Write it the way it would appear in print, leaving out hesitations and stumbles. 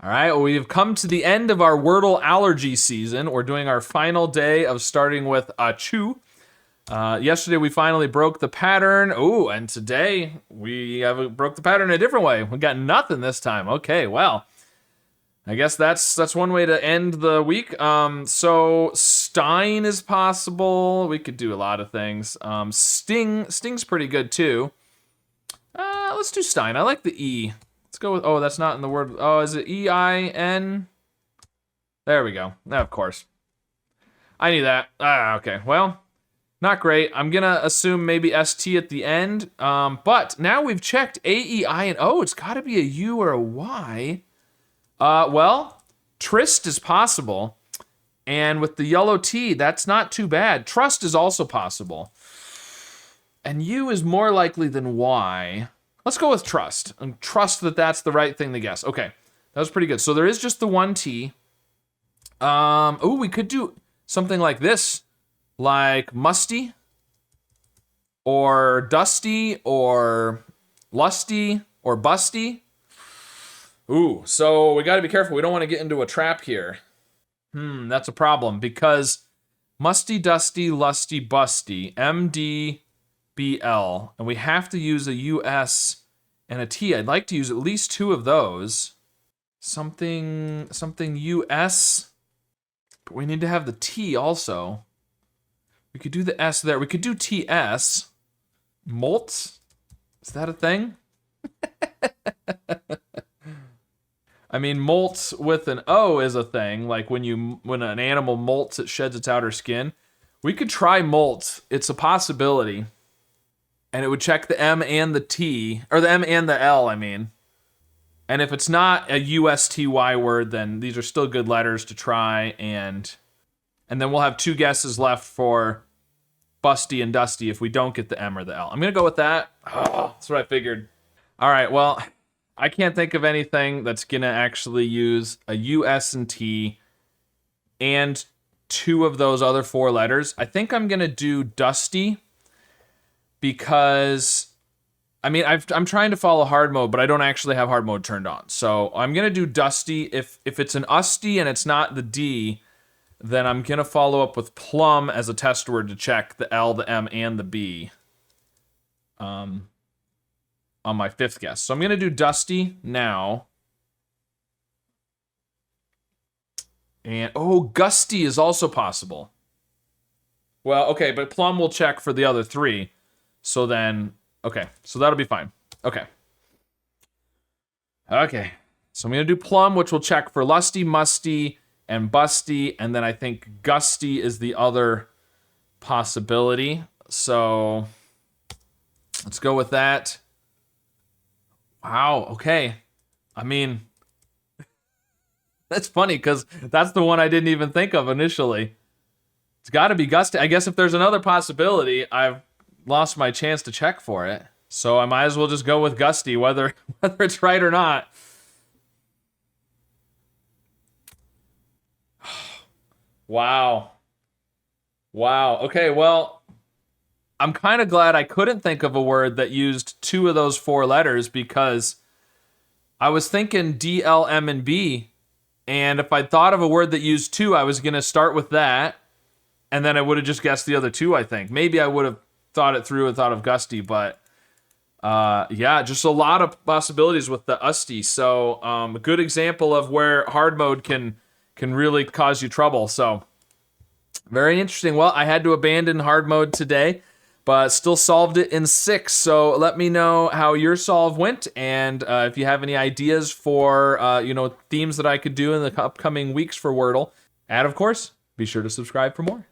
All right, well, we've come to the end of our Wordle allergy season. We're doing our final day of starting with chew. Yesterday we finally broke the pattern. Ooh, and today we broke the pattern a different way. We got nothing this time. Okay, well, I guess that's one way to end the week. So Stein is possible. We could do a lot of things. Sting's pretty good too. Let's do Stein. I like the E. Let's go with, oh, that's not in the word. Oh, is it E-I-N? There we go. Of course. I knew that. Okay. Well, not great. I'm gonna assume maybe ST at the end. But now we've checked A, E, I, and O. It's gotta be a U or a Y. Well, Trist is possible. And with the yellow T, that's not too bad. Trust is also possible. And U is more likely than Y. Let's go with trust and trust that that's the right thing to guess. Okay, that was pretty good. So there is just the one T. Oh, we could do something like this, like musty, or dusty, or lusty, or busty. Ooh, so we got to be careful. We don't want to get into a trap here. That's a problem because musty, dusty, lusty, busty, MD. BL, and we have to use a US and a T. I'd like to use at least two of those. Something US, but we need to have the T also. We could do the S there. We could do TS. Molt? Is that a thing? I mean, molt with an O is a thing. Like when an animal molts, it sheds its outer skin. We could try molt. It's a possibility. And it would check the M and the T, or the M and the L, I mean. And if it's not a USTY word, then these are still good letters to try, and then we'll have two guesses left for busty and dusty if we don't get the M or the L. I'm gonna go with that. Oh, that's what I figured. All right, well, I can't think of anything that's gonna actually use a US and T and two of those other four letters. I think I'm gonna do dusty, because, I mean, I'm trying to follow hard mode, but I don't actually have hard mode turned on. So I'm going to do dusty. If it's an usty and it's not the D, then I'm going to follow up with plum as a test word to check the L, the M, and the B on my fifth guess. So I'm going to do dusty now. And, oh, gusty is also possible. Well, okay, but plum will check for the other three. So then, okay, so that'll be fine. Okay. Okay, so I'm gonna do plum, which will check for lusty, musty, and busty, and then I think gusty is the other possibility. So let's go with that. Wow, okay. I mean, that's funny because that's the one I didn't even think of initially. It's gotta be gusty. I guess if there's another possibility, I've lost my chance to check for it. So I might as well just go with gusty, whether it's right or not. Wow. Wow. Okay, well, I'm kind of glad I couldn't think of a word that used two of those four letters because I was thinking D, L, M, and B. And if I thought of a word that used two, I was going to start with that. And then I would have just guessed the other two, I think. Maybe I would have thought it through and thought of gusty, but yeah, just a lot of possibilities with the usty. So a good example of where hard mode can really cause you trouble. So very interesting. Well, I had to abandon hard mode today, but still solved it in 6. So let me know how your solve went, and if you have any ideas for themes that I could do in the upcoming weeks for Wordle. And of course, be sure to subscribe for more.